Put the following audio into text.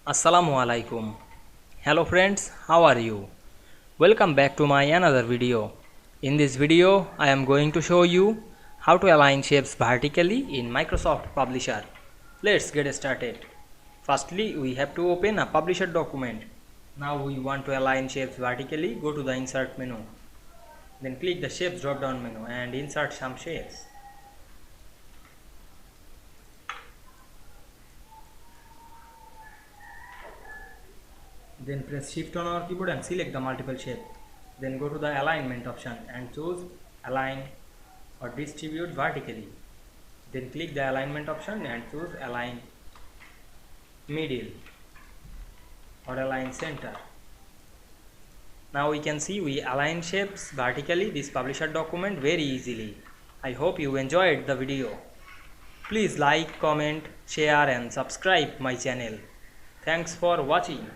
Assalamu Walaikum. Hello friends, how are you? Welcome back to my another video. In this video, I am going to show you how to align shapes vertically in Microsoft Publisher. Let's get started. Firstly, we have to open a Publisher document. Now we want to align shapes vertically. Go to the Insert menu. Then click the Shapes drop down menu and insert some shapes. Then press shift on our keyboard and select the multiple shape. Then go to the alignment option and choose align or distribute vertically. Then click the alignment option and choose align middle or align center. Now we can see we align shapes vertically this publisher document very easily. I hope you enjoyed the video. Please like, comment, share and subscribe my channel. Thanks for watching.